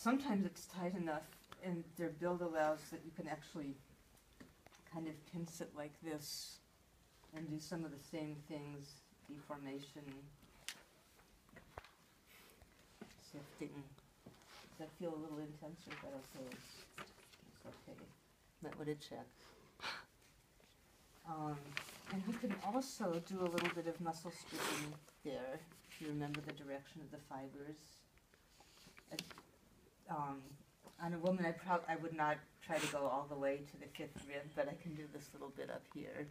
sometimes it's tight enough and their build allows that you can actually kind of pinch it like this and do some of the same things, deformation, sifting. Does that feel a little intense or is that okay? It's okay. Might want to check. And you can also do a little bit of muscle stripping there, if you remember the direction of the fibers. On a woman, I would not try to go all the way to the 5th rib, but I can do this little bit up here.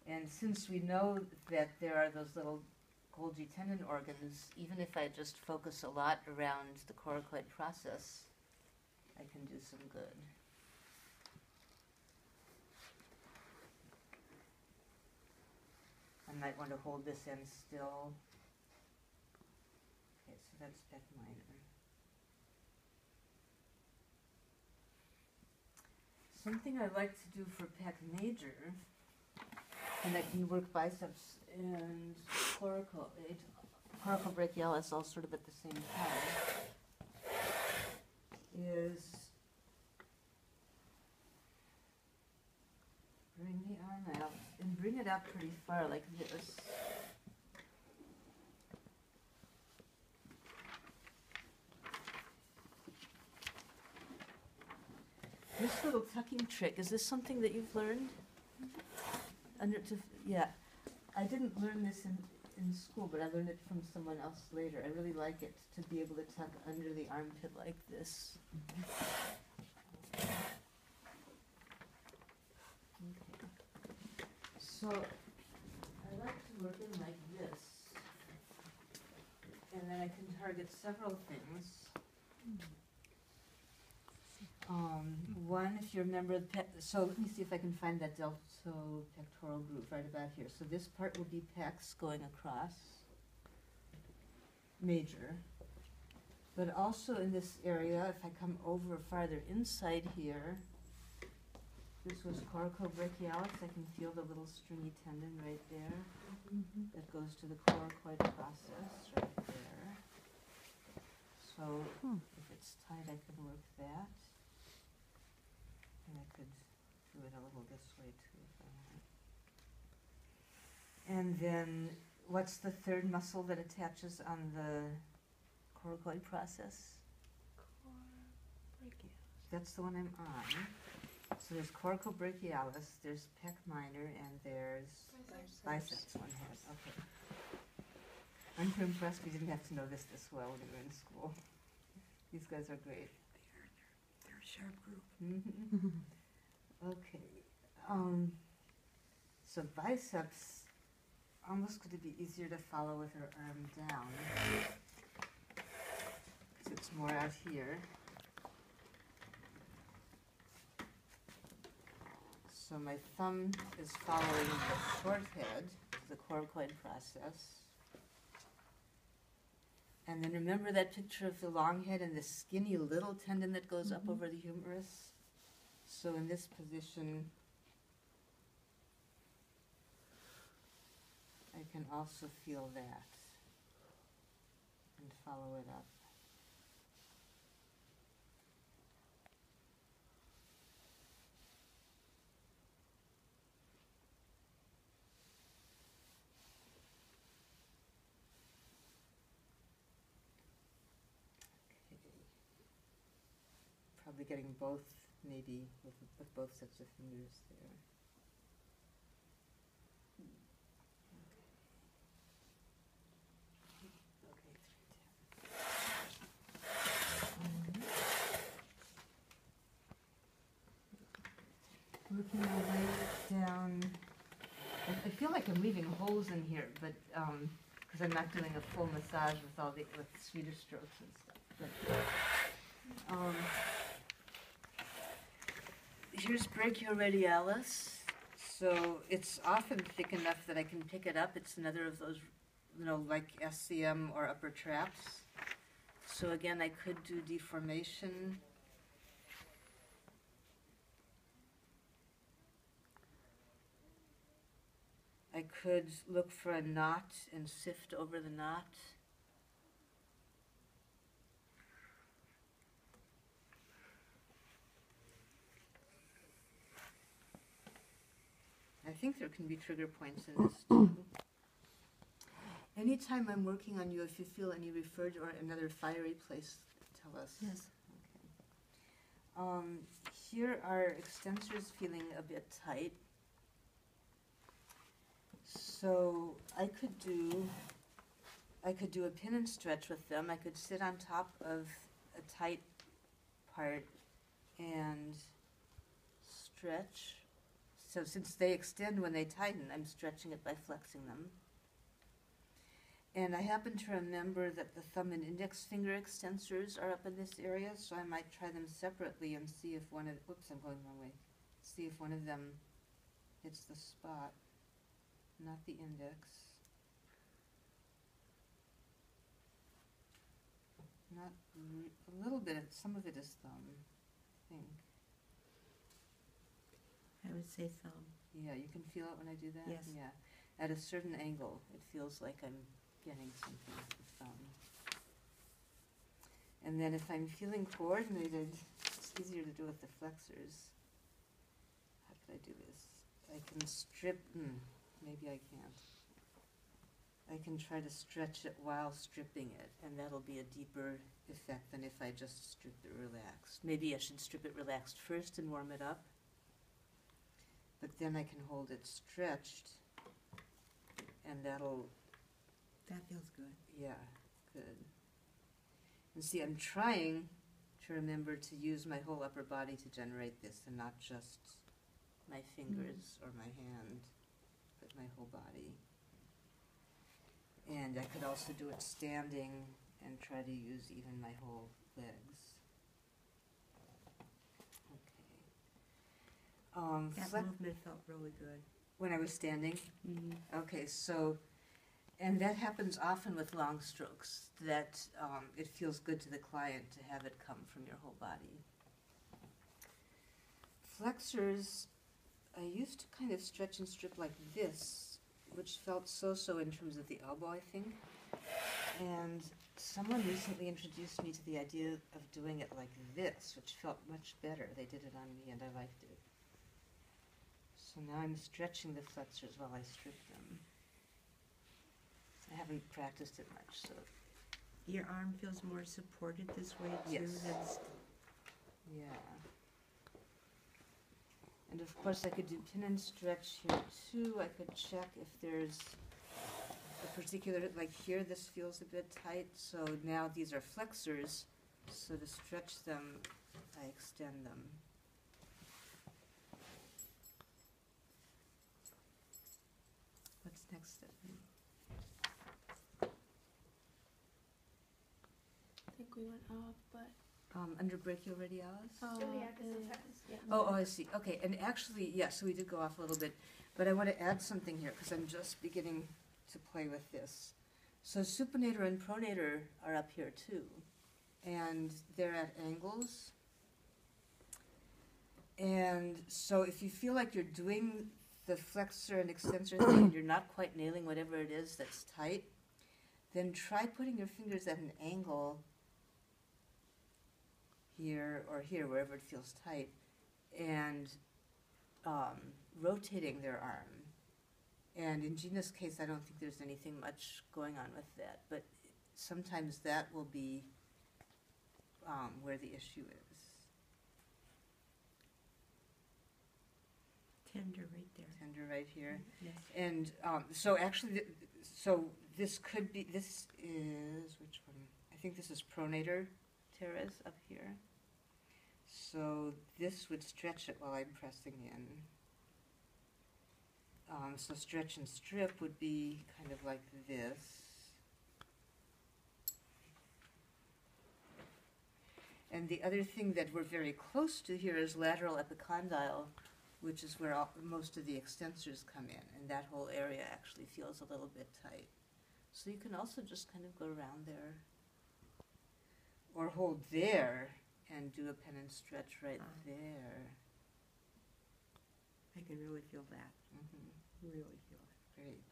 And since we know that there are those little Golgi tendon organs, even if I just focus a lot around the coracoid process, I can do some good. I might want to hold this end still. Okay, so that's pec minor. Something I like to do for pec major, and I can work biceps and coracobrachialis all sort of at the same time, is bring the arm out and bring it out pretty far like this. This little tucking trick, is this something that you've learned? Yeah, I didn't learn this in school, but I learned it from someone else later. I really like it, to be able to tuck under the armpit like this. Okay. So I like to work in like this, and then I can target several things. One, if you remember, so let me see if I can find that deltopectoral groove right about here. So this part will be pecs going across, major. But also in this area, if I come over farther inside here, this was coracobrachialis. I can feel the little stringy tendon right there. That goes to the coracoid process right there. So if it's tight, I can work that. And I could do it a little this way too if I want. And then, what's the third muscle that attaches on the coracoid process? Coracobrachialis. That's the one I'm on. So there's coracobrachialis, there's pec minor, and there's biceps. One has. Okay. I'm impressed we didn't have to know this well when we were in school. These guys are great. They're a sharp group. Okay. So biceps almost going to be easier to follow with her arm down, because it's more out here. So my thumb is following the short head, the coracoid process. And then remember that picture of the long head and the skinny little tendon that goes up over the humerus? So in this position, I can also feel that and follow it up. Probably getting both, maybe, with both sets of fingers there. Working my way down. I feel like I'm leaving holes in here, but because I'm not doing a full massage with Swedish strokes and stuff. But, here's brachioradialis. So it's often thick enough that I can pick it up. It's another of those, like SCM or upper traps. So again, I could do deformation. I could look for a knot and sift over the knot. think there can be trigger points in this too. Anytime I'm working on you, if you feel any referred or another fiery place, tell us. Yes. Okay. Here are extensors feeling a bit tight. So I could do a pin and stretch with them. I could sit on top of a tight part and stretch. So since they extend when they tighten, I'm stretching it by flexing them. And I happen to remember that the thumb and index finger extensors are up in this area, so I might try them separately and see if one of, oops, I'm going the wrong way. See if one of them hits the spot, not the index. Not a little bit, some of it is thumb, I think. I would say thumb. Yeah, you can feel it when I do that? Yes. Yeah. At a certain angle, it feels like I'm getting something with the thumb. And then if I'm feeling coordinated, it's easier to do with the flexors. How could I do this? I can strip, maybe I can't. I can try to stretch it while stripping it, and that'll be a deeper effect than if I just strip it relaxed. Maybe I should strip it relaxed first and warm it up, but then I can hold it stretched, and that'll, That feels good. yeah, good. And see, I'm trying to remember to use my whole upper body to generate this, and not just my fingers or my hand, but my whole body. And I could also do it standing and try to use even my whole legs. Okay. That movement felt really good. When I was standing? Mm-hmm. Okay, so, and that happens often with long strokes, that it feels good to the client to have it come from your whole body. Flexors, I used to kind of stretch and strip like this, which felt so-so in terms of the elbow, I think. And someone recently introduced me to the idea of doing it like this, which felt much better. They did it on me and I liked it. So now I'm stretching the flexors while I strip them. I haven't practiced it much, so Your arm feels more supported this way too. Yes. That's yeah. And of course I could do pin and stretch here too. I could check if there's a particular, like here this feels a bit tight, so now these are flexors, so to stretch them, I extend them. What's next step? I think we went off, but Under brachioradialis? oh yeah, because sometimes yeah. Oh, I see. Okay, and actually, yes, we did go off a little bit, but I want to add something here because I'm just beginning to play with this. So supinator and pronator are up here too, and they're at angles. And so if you feel like you're doing the flexor and extensor thing and you're not quite nailing whatever it is that's tight, then try putting your fingers at an angle here or here, wherever it feels tight, and rotating their arm. And in Gina's case, I don't think there's anything much going on with that, but sometimes that will be where the issue is. tender right there. Tender right here. Yes. And so actually, so this could be, this is, which one? I think this is pronator teres up here. So this would stretch it while I'm pressing in. So stretch and strip would be kind of like this. And the other thing that we're very close to here is lateral epicondyle, which is where most of the extensors come in, and that whole area actually feels a little bit tight. So you can also just kind of go around there, or hold there and do a pin and stretch right there. I can really feel that. Mm-hmm. Really feel it. Great.